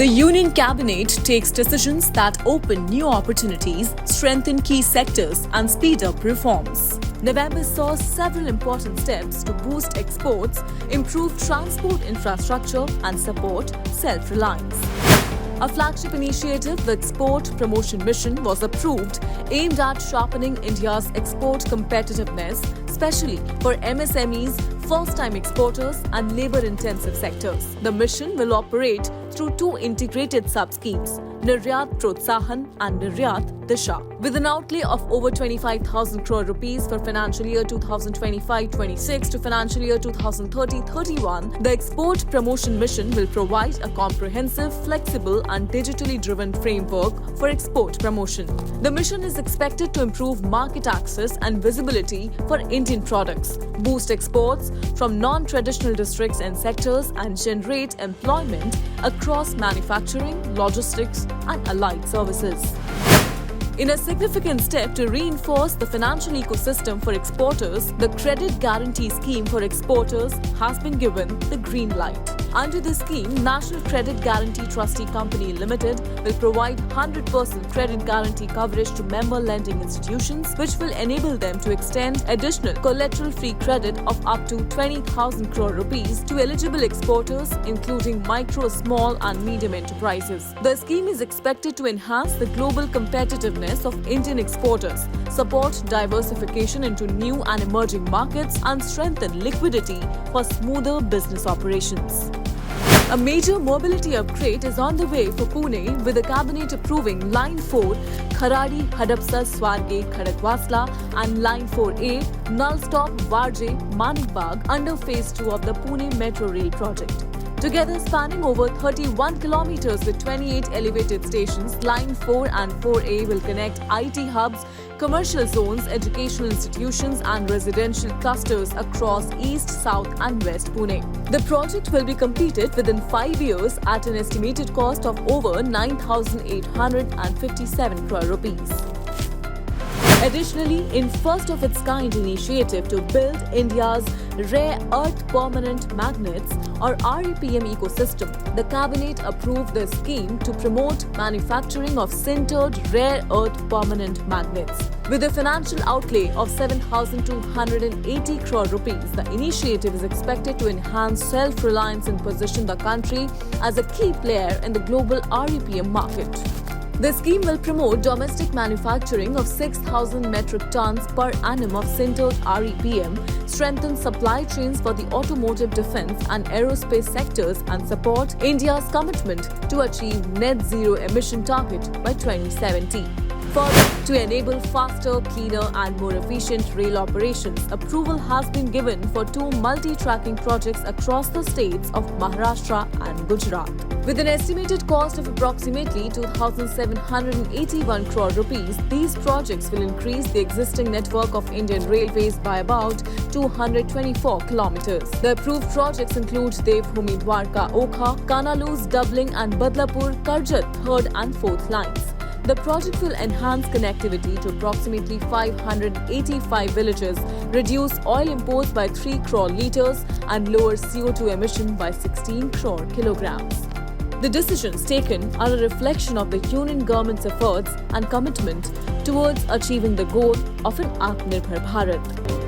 The Union Cabinet takes decisions that open new opportunities, strengthen key sectors and speed up reforms. November saw several important steps to boost exports, improve transport infrastructure and support self-reliance. A flagship initiative, the Export Promotion Mission, was approved aimed at sharpening India's export competitiveness, especially for MSMEs, first-time exporters and labor-intensive sectors. The mission will operate through two integrated sub-schemes, Niryat Protsahan and Niryat Disha. With an outlay of over 25,000 crore rupees for financial year 2025-26 to financial year 2030-31, the Export Promotion Mission will provide a comprehensive, flexible and digitally driven framework for export promotion. The mission is expected to improve market access and visibility for Indian products, boost exports from non-traditional districts and sectors and generate employment across manufacturing, logistics and allied services. In a significant step to reinforce the financial ecosystem for exporters, the Credit Guarantee Scheme for Exporters has been given the green light. Under the scheme, National Credit Guarantee Trustee Company Limited will provide 100% credit guarantee coverage to member lending institutions, which will enable them to extend additional collateral-free credit of up to 20,000 crore rupees to eligible exporters, including micro, small and medium enterprises. The scheme is expected to enhance the global competitiveness of Indian exporters, support diversification into new and emerging markets and strengthen liquidity for smoother business operations. A major mobility upgrade is on the way for Pune, with the cabinet approving Line 4 Kharadi Hadapsar Swarge Khadakwasla and Line 4A Null Stop Varje Manikbag under Phase 2 of the Pune Metro Rail project. Together spanning over 31 kilometers with 28 elevated stations, Line 4 and 4A will connect IT hubs, commercial zones, educational institutions and residential clusters across East, South and West Pune. The project will be completed within 5 years at an estimated cost of over 9,857 crore rupees. Additionally, in first-of-its-kind initiative to build India's Rare Earth Permanent Magnets or REPM ecosystem, the Cabinet approved the scheme to promote manufacturing of sintered rare earth permanent magnets. With a financial outlay of 7,280 crore rupees, the initiative is expected to enhance self-reliance and position the country as a key player in the global REPM market. The scheme will promote domestic manufacturing of 6,000 metric tons per annum of sintered REPM, strengthen supply chains for the automotive, defense and aerospace sectors and support India's commitment to achieve net zero emission target by 2070. Further, to enable faster, cleaner and more efficient rail operations, approval has been given for two multi-tracking projects across the states of Maharashtra and Gujarat. With an estimated cost of approximately 2,781 crore rupees, these projects will increase the existing network of Indian Railways by about 224 kilometers. The approved projects include Devbhoomi Dwarka Okha, Kanaluz doubling and Badlapur Karjat 3rd and 4th lines. The project will enhance connectivity to approximately 585 villages, reduce oil imports by 3 crore litres and lower CO2 emission by 16 crore kilograms. The decisions taken are a reflection of the Union government's efforts and commitment towards achieving the goal of an Atmanirbhar Bharat.